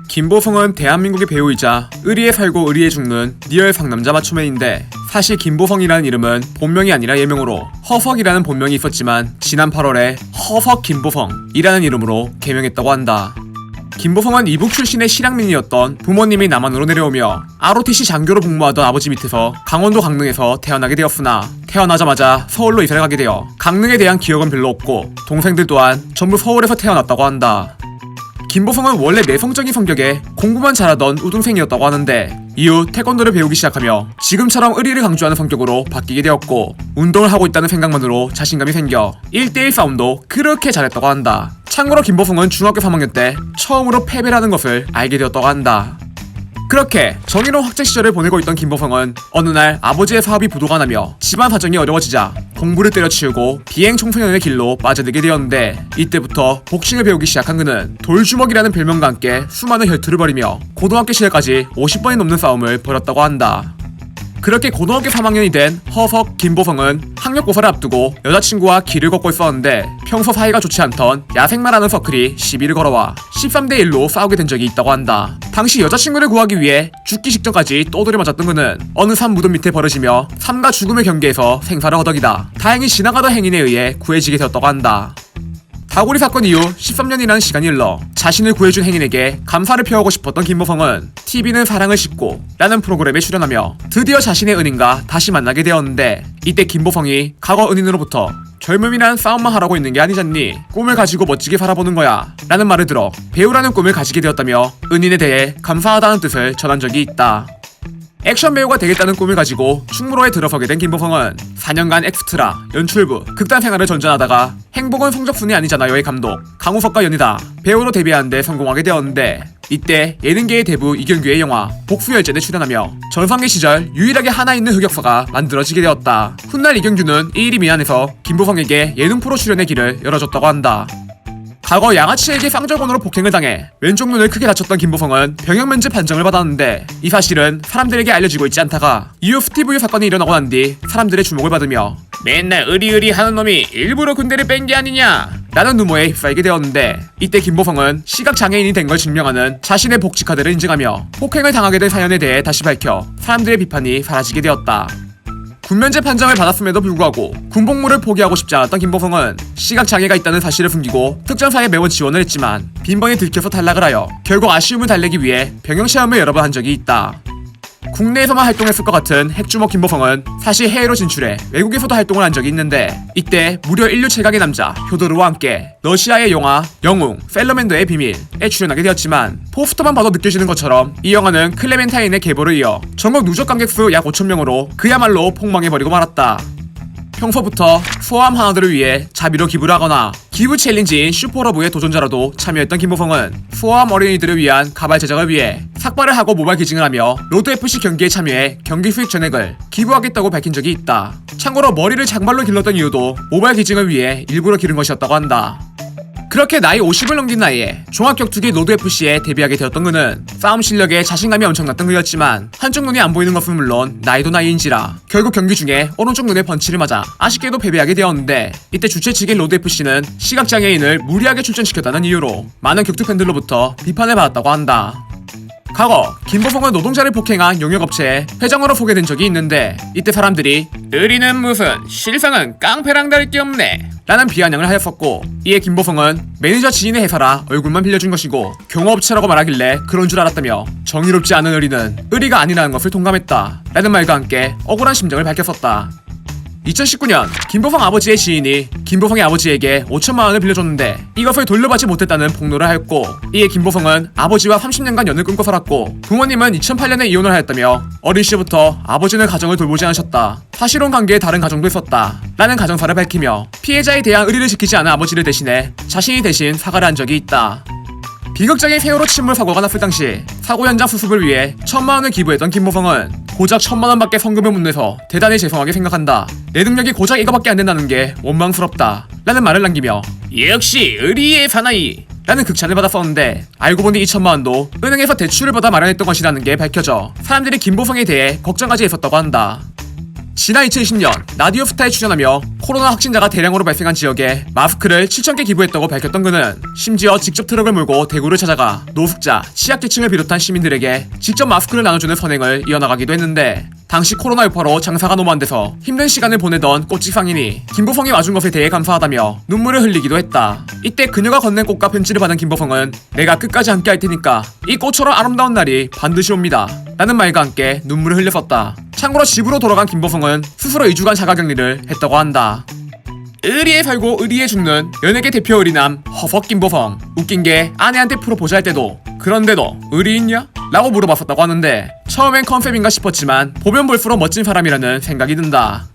김보성은 대한민국의 배우이자 의리에 살고 의리에 죽는 리얼 상남자 마초맨인데, 사실 김보성이라는 이름은 본명이 아니라 예명으로 허석이라는 본명이 있었지만 지난 8월에 허석 김보성이라는 이름으로 개명했다고 한다. 김보성은 이북 출신의 실향민이었던 부모님이 남한으로 내려오며 ROTC 장교로 복무하던 아버지 밑에서 강원도 강릉에서 태어나게 되었으나, 태어나자마자 서울로 이사를 가게 되어 강릉에 대한 기억은 별로 없고 동생들 또한 전부 서울에서 태어났다고 한다. 김보성은 원래 내성적인 성격에 공부만 잘하던 우등생이었다고 하는데, 이후 태권도를 배우기 시작하며 지금처럼 의리를 강조하는 성격으로 바뀌게 되었고, 운동을 하고 있다는 생각만으로 자신감이 생겨 1대1 싸움도 그렇게 잘했다고 한다. 참고로 김보성은 중학교 3학년 때 처음으로 패배라는 것을 알게 되었다고 한다. 그렇게 정의로운 학창 시절을 보내고 있던 김보성은 어느 날 아버지의 사업이 부도가 나며 집안 사정이 어려워지자 공부를 때려치우고 비행 청소년의 길로 빠져들게 되었는데, 이때부터 복싱을 배우기 시작한 그는 돌주먹이라는 별명과 함께 수많은 혈투를 벌이며 고등학교 시절까지 50번이 넘는 싸움을 벌였다고 한다. 그렇게 고등학교 3학년이 된 허석 김보성은 학력고사를 앞두고 여자친구와 길을 걷고 있었는데, 평소 사이가 좋지 않던 야생만 하는 서클이 시비를 걸어와 13대 1로 싸우게 된 적이 있다고 한다. 당시 여자친구를 구하기 위해 죽기 직전까지 떠돌이 맞았던 그는 어느 산 무덤 밑에 버려지며 삶과 죽음의 경계에서 생사를 허덕이다 다행히 지나가던 행인에 의해 구해지게 되었다고 한다. 다구리 사건 이후 13년이라는 시간이 흘러 자신을 구해준 행인에게 감사를 표하고 싶었던 김보성은 TV는 사랑을 싣고 라는 프로그램에 출연하며 드디어 자신의 은인과 다시 만나게 되었는데, 이때 김보성이 과거 은인으로부터 젊음이란 싸움만 하라고 있는 게 아니잖니, 꿈을 가지고 멋지게 살아보는 거야 라는 말을 들어 배우라는 꿈을 가지게 되었다며 은인에 대해 감사하다는 뜻을 전한 적이 있다. 액션 배우가 되겠다는 꿈을 가지고 충무로에 들어서게 된 김보성은 4년간 엑스트라, 연출부, 극단 생활을 전전하다가 행복은 성적순이 아니잖아요의 감독 강우석과 연이다 배우로 데뷔하는 데 성공하게 되었는데, 이때 예능계의 대부 이경규의 영화 복수열전에 출연하며 전성기 시절 유일하게 하나 있는 흑역사가 만들어지게 되었다. 훗날 이경규는 이 일이 미안해서 김보성에게 예능 프로 출연의 길을 열어줬다고 한다. 과거 양아치에게 쌍절곤으로 폭행을 당해 왼쪽 눈을 크게 다쳤던 김보성은 병역 면제 판정을 받았는데, 이 사실은 사람들에게 알려지고 있지 않다가 이후 스티브유 사건이 일어나고 난 뒤 사람들의 주목을 받으며 맨날 의리의리 하는 놈이 일부러 군대를 뺀 게 아니냐 라는 루머에 휩싸이게 되었는데, 이때 김보성은 시각장애인이 된 걸 증명하는 자신의 복지카드를 인증하며 폭행을 당하게 된 사연에 대해 다시 밝혀 사람들의 비판이 사라지게 되었다. 군면제 판정을 받았음에도 불구하고 군복무를 포기하고 싶지 않았던 김보성은 시각장애가 있다는 사실을 숨기고 특전사에 매번 지원을 했지만 빈번히 들켜서 탈락을 하여 결국 아쉬움을 달래기 위해 병영시험을 여러 번 한 적이 있다. 국내에서만 활동했을 것 같은 핵주먹 김보성은 사실 해외로 진출해 외국에서도 활동을 한 적이 있는데, 이때 무려 인류 최강의 남자 효도르와 함께 러시아의 영화 영웅 펠러맨더의 비밀에 출연하게 되었지만, 포스터만 봐도 느껴지는 것처럼 이 영화는 클레멘타인의 계보를 이어 전국 누적 관객 수 약 5,000명으로 그야말로 폭망해버리고 말았다. 평소부터 소아암 하나들을 위해 자비로 기부를 하거나 기부 챌린지인 슈퍼러브의 도전자라도 참여했던 김보성은 소아암 어린이들을 위한 가발 제작을 위해 삭발을 하고 모바일 기증을 하며 로드FC 경기에 참여해 경기 수익 전액을 기부하겠다고 밝힌 적이 있다. 참고로 머리를 장발로 길렀던 이유도 모바일 기증을 위해 일부러 기른 것이었다고 한다. 그렇게 나이 50을 넘긴 나이에 종합격투기 로드FC에 데뷔하게 되었던 그는 싸움 실력에 자신감이 엄청났던 그였지만, 한쪽 눈이 안 보이는 것은 물론 나이도 나이인지라 결국 경기 중에 오른쪽 눈에 펀치를 맞아 아쉽게도 패배하게 되었는데, 이때 주최 측인 로드FC는 시각장애인을 무리하게 출전시켰다는 이유로 많은 격투 팬들로부터 비판을 받았다고 한다. 과거 김보성은 노동자를 폭행한 용역업체에 회장으로 소개된 적이 있는데, 이때 사람들이 의리는 무슨 실상은 깡패랑 다를 게 없네 라는 비아냥을 하였었고, 이에 김보성은 매니저 지인의 회사라 얼굴만 빌려준 것이고 경호업체라고 말하길래 그런 줄 알았다며 정의롭지 않은 의리는 의리가 아니라는 것을 동감했다 라는 말과 함께 억울한 심정을 밝혔었다. 2019년 김보성 아버지의 지인이 김보성의 아버지에게 5천만 원을 빌려줬는데 이것을 돌려받지 못했다는 폭로를 하였고, 이에 김보성은 아버지와 30년간 연을 끊고 살았고 부모님은 2008년에 이혼을 하였다며 어린 시부터 아버지는 가정을 돌보지 않으셨다, 사실혼 관계에 다른 가정도 있었다 라는 가정사를 밝히며 피해자에 대한 의리를 지키지 않은 아버지를 대신해 자신이 대신 사과를 한 적이 있다. 비극적인 세월호 침몰 사고가 났을 당시 사고 현장 수습을 위해 1,000만 원을 기부했던 김보성은 고작 1,000만 원밖에 성금을 못 내서 대단히 죄송하게 생각한다, 내 능력이 고작 이거밖에 안 된다는 게 원망스럽다 라는 말을 남기며 역시 의리의 사나이 라는 극찬을 받았었는데, 알고 보니 2,000만 원도 은행에서 대출을 받아 마련했던 것이라는 게 밝혀져 사람들이 김보성에 대해 걱정까지 했었다고 한다. 지난 2020년 라디오 스타에 출연하며 코로나 확진자가 대량으로 발생한 지역에 마스크를 7,000개 기부했다고 밝혔던 그는 심지어 직접 트럭을 몰고 대구를 찾아가 노숙자, 취약계층을 비롯한 시민들에게 직접 마스크를 나눠주는 선행을 이어나가기도 했는데 당시 코로나 여파로 장사가 너무 안 돼서 힘든 시간을 보내던 꽃집 상인이 김보성이 와준 것에 대해 감사하다며 눈물을 흘리기도 했다. 이때 그녀가 건넨 꽃과 편지를 받은 김보성은 내가 끝까지 함께 할 테니까 이 꽃처럼 아름다운 날이 반드시 옵니다 라는 말과 함께 눈물을 흘렸었다. 참고로 집으로 돌아간 김보성은 스스로 2주간 자가격리를 했다고 한다. 의리에 살고 의리에 죽는 연예계 대표 의리남 허석 김보성. 웃긴 게 아내한테 프로포즈 할 때도 그런데 너 의리 있냐? 라고 물어봤었다고 하는데 처음엔 컨셉인가 싶었지만 보면 볼수록 멋진 사람이라는 생각이 든다.